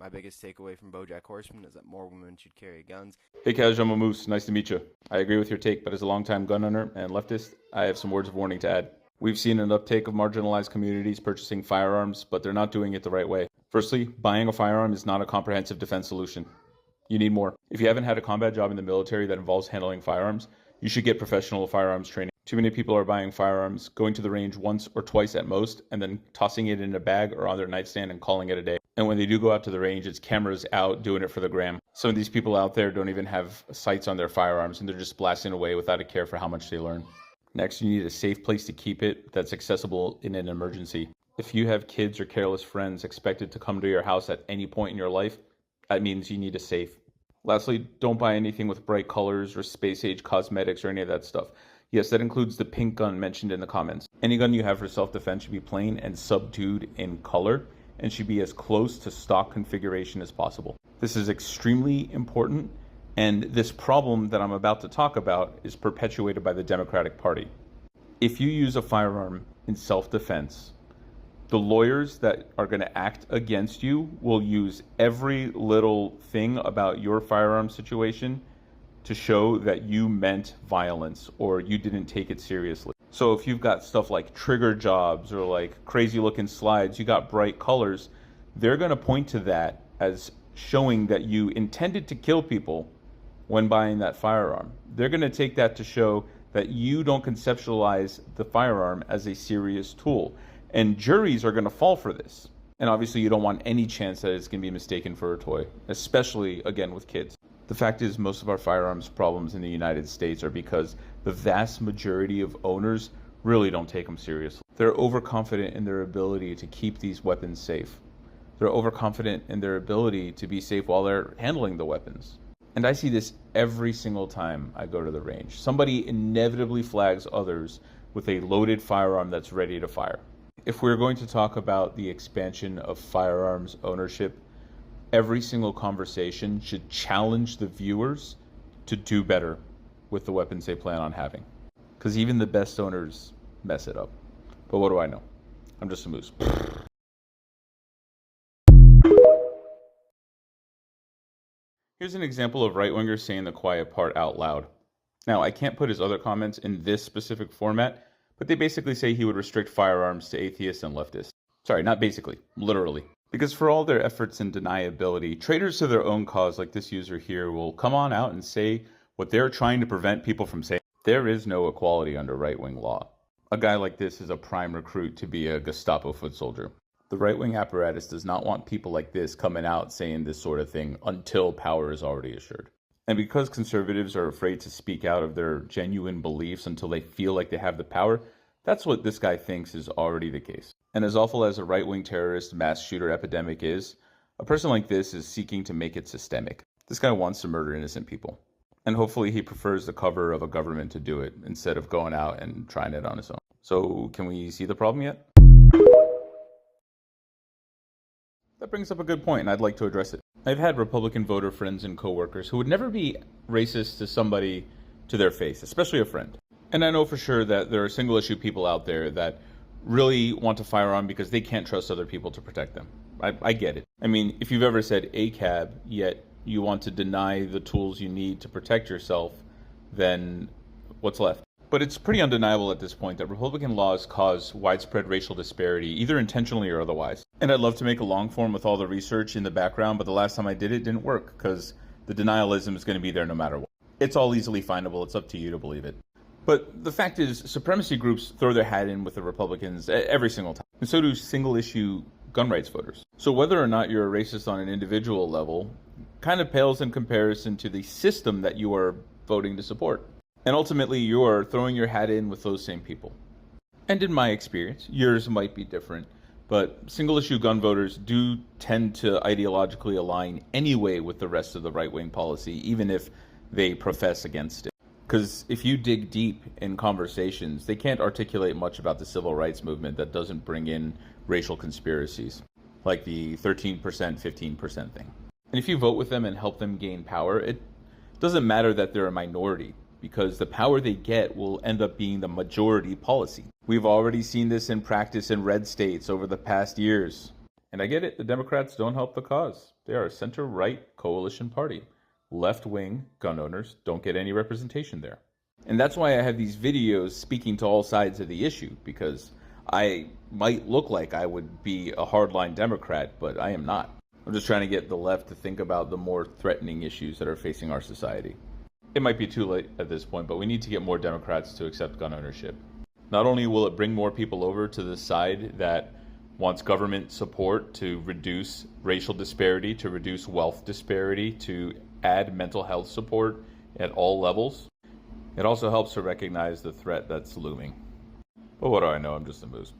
My biggest takeaway from BoJack Horseman is that more women should carry guns. Hey Kaz, I'm a Moose. Nice to meet you. I agree with your take, but as a longtime gun owner and leftist, I have some words of warning to add. We've seen an uptake of marginalized communities purchasing firearms, but they're not doing it the right way. Firstly, buying a firearm is not a comprehensive defense solution. You need more. If you haven't had a combat job in the military that involves handling firearms, you should get professional firearms training. Too many people are buying firearms, going to the range once or twice at most, and then tossing it in a bag or on their nightstand and calling it a day. And when they do go out to the range, it's cameras out doing it for the gram. Some of these people out there don't even have sights on their firearms, and they're just blasting away without a care for how much they learn. Next, you need a safe place to keep it that's accessible in an emergency. If you have kids or careless friends expected to come to your house at any point in your life, that means you need a safe. Lastly, don't buy anything with bright colors or space-age cosmetics or any of that stuff. Yes, that includes the pink gun mentioned in the comments. Any gun you have for self-defense should be plain and subdued in color and should be as close to stock configuration as possible. This is extremely important, and this problem that I'm about to talk about is perpetuated by the Democratic Party. If you use a firearm in self-defense, the lawyers that are going to act against you will use every little thing about your firearm situation to show that you meant violence or you didn't take it seriously. So if you've got stuff like trigger jobs or like crazy looking slides, you got bright colors, they're going to point to that as showing that you intended to kill people when buying that firearm. They're going to take that to show that you don't conceptualize the firearm as a serious tool. And juries are going to fall for this. And obviously you don't want any chance that it's going to be mistaken for a toy, especially, again, with kids. The fact is, most of our firearms problems in the United States are because the vast majority of owners really don't take them seriously. They're overconfident in their ability to keep these weapons safe. They're overconfident in their ability to be safe while they're handling the weapons. And I see this every single time I go to the range. Somebody inevitably flags others with a loaded firearm that's ready to fire. If we're going to talk about the expansion of firearms ownership, every single conversation should challenge the viewers to do better with the weapons they plan on having. Because even the best owners mess it up. But what do I know? I'm just a moose. Here's an example of right-wingers saying the quiet part out loud. Now, I can't put his other comments in this specific format, but they basically say he would restrict firearms to atheists and leftists. Sorry, not basically, literally. Because for all their efforts and deniability, traitors to their own cause like this user here will come on out and say what they're trying to prevent people from saying. There is no equality under right-wing law. A guy like this is a prime recruit to be a Gestapo foot soldier. The right-wing apparatus does not want people like this coming out saying this sort of thing until power is already assured. And because conservatives are afraid to speak out of their genuine beliefs until they feel like they have the power, that's what this guy thinks is already the case. And as awful as a right-wing terrorist mass shooter epidemic is, a person like this is seeking to make it systemic. This guy wants to murder innocent people. And hopefully he prefers the cover of a government to do it instead of going out and trying it on his own. So can we see the problem yet? That brings up a good point, and I'd like to address it. I've had Republican voter friends and coworkers who would never be racist to somebody to their face, especially a friend. And I know for sure that there are single-issue people out there that really want a firearm because they can't trust other people to protect them. I get it. I mean, if you've ever said ACAB, yet you want to deny the tools you need to protect yourself, then what's left? But it's pretty undeniable at this point that Republican laws cause widespread racial disparity, either intentionally or otherwise. And I'd love to make a long form with all the research in the background, but the last time I did it didn't work because the denialism is going to be there no matter what. It's all easily findable. It's up to you to believe it. But the fact is, supremacy groups throw their hat in with the Republicans every single time. And so do single-issue gun rights voters. So whether or not you're a racist on an individual level kind of pales in comparison to the system that you are voting to support. And ultimately, you're throwing your hat in with those same people. And in my experience, yours might be different, but single-issue gun voters do tend to ideologically align anyway with the rest of the right-wing policy, even if they profess against it. Because if you dig deep in conversations, they can't articulate much about the civil rights movement that doesn't bring in racial conspiracies, like the 13%, 15% thing. And if you vote with them and help them gain power, it doesn't matter that they're a minority, because the power they get will end up being the majority policy. We've already seen this in practice in red states over the past years. And I get it, the Democrats don't help the cause. They are a center-right coalition party. Left-wing gun owners don't get any representation there. And that's why I have these videos speaking to all sides of the issue, because I might look like I would be a hardline Democrat, but I am not. I'm just trying to get the left to think about the more threatening issues that are facing our society. It might be too late at this point, but we need to get more Democrats to accept gun ownership. Not only will it bring more people over to the side that wants government support to reduce racial disparity, to reduce wealth disparity, to add mental health support at all levels, it also helps to recognize the threat that's looming. But what do I know? I'm just a moose.